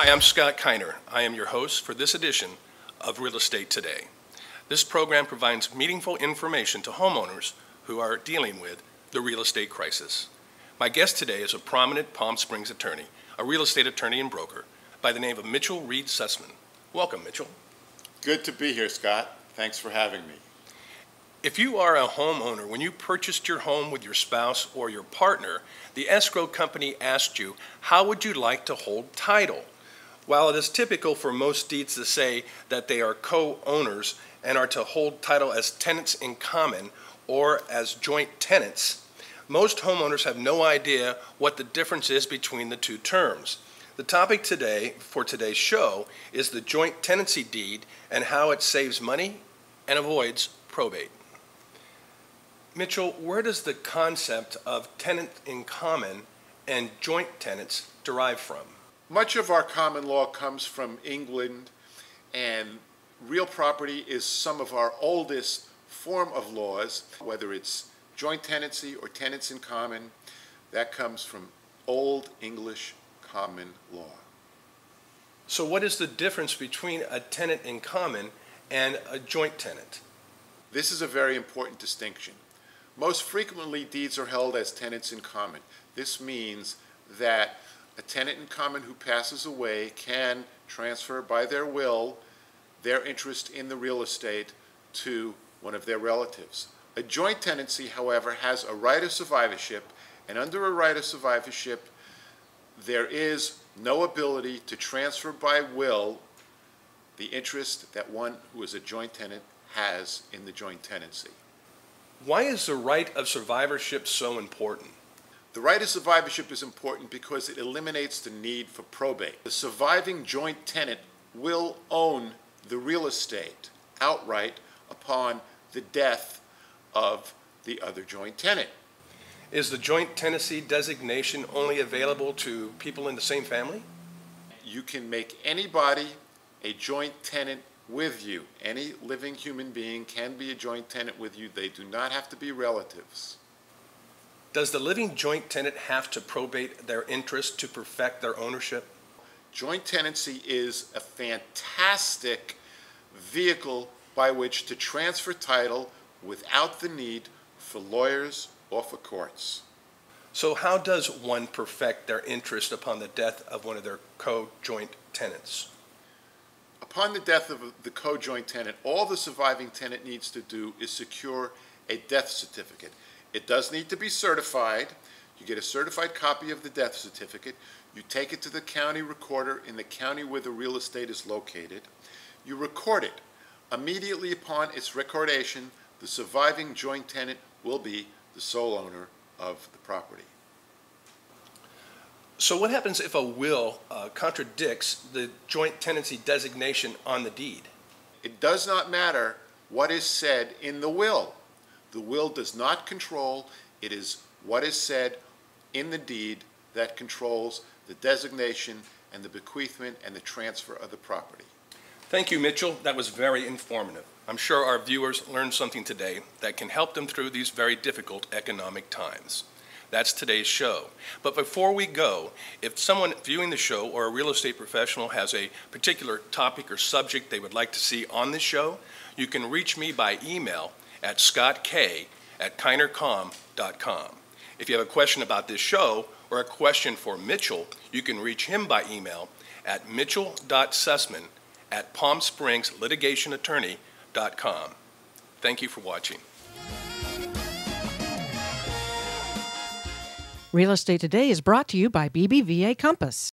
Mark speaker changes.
Speaker 1: Hi, I'm Scott Kiner. I am your host for this edition of Real Estate Today. This program provides meaningful information to homeowners who are dealing with the real estate crisis. My guest today is a prominent Palm Springs attorney, a real estate attorney and broker by the name of Mitchell Reed Sussman. Welcome, Mitchell.
Speaker 2: Good to be here, Scott. Thanks for having me.
Speaker 1: If you are a homeowner, when you purchased your home with your spouse or your partner, the escrow company asked you, how would you like to hold title? While it is typical for most deeds to say that they are co-owners and are to hold title as tenants in common or as joint tenants, most homeowners have no idea what the difference is between the two terms. The topic today for today's show is the joint tenancy deed and how it saves money and avoids probate. Mitchell, where does the concept of tenant in common and joint tenants derive from?
Speaker 2: Much of our common law comes from England, and real property is some of our oldest form of laws, whether it's joint tenancy or tenants in common. That comes from Old English common law.
Speaker 1: So what is the difference between a tenant in common and a joint tenant?
Speaker 2: This is a very important distinction. Most frequently, deeds are held as tenants in common. This means that a tenant in common who passes away can transfer by their will their interest in the real estate to one of their relatives. A joint tenancy, however, has a right of survivorship, and under a right of survivorship, there is no ability to transfer by will the interest that one who is a joint tenant has in the joint tenancy.
Speaker 1: Why is the right of survivorship so important?
Speaker 2: The right of survivorship is important because it eliminates the need for probate. The surviving joint tenant will own the real estate outright upon the death of the other joint tenant.
Speaker 1: Is the joint tenancy designation only available to people in the same family?
Speaker 2: You can make anybody a joint tenant with you. Any living human being can be a joint tenant with you. They do not have to be relatives.
Speaker 1: Does the living joint tenant have to probate their interest to perfect their ownership?
Speaker 2: Joint tenancy is a fantastic vehicle by which to transfer title without the need for lawyers or for courts.
Speaker 1: So how does one perfect their interest upon the death of one of their co-joint tenants?
Speaker 2: Upon the death of the co-joint tenant, all the surviving tenant needs to do is secure a death certificate. It does need to be certified. You get a certified copy of the death certificate. You take it to the county recorder in the county where the real estate is located. You record it. Immediately upon its recordation, the surviving joint tenant will be the sole owner of the property.
Speaker 1: So what happens if a will contradicts the joint tenancy designation on the deed?
Speaker 2: It does not matter what is said in the will. The will does not control. It is what is said in the deed that controls the designation and the bequeathment and the transfer of the property.
Speaker 1: Thank you, Mitchell. That was very informative. I'm sure our viewers learned something today that can help them through these very difficult economic times. That's today's show. But before we go, if someone viewing the show or a real estate professional has a particular topic or subject they would like to see on this show, you can reach me by email at scottk@kinercom.com. If you have a question about this show or a question for Mitchell, you can reach him by email at mitchell.sussman@palmspringsLitigationAttorney.com. Thank you for watching.
Speaker 3: Real Estate Today is brought to you by BBVA Compass.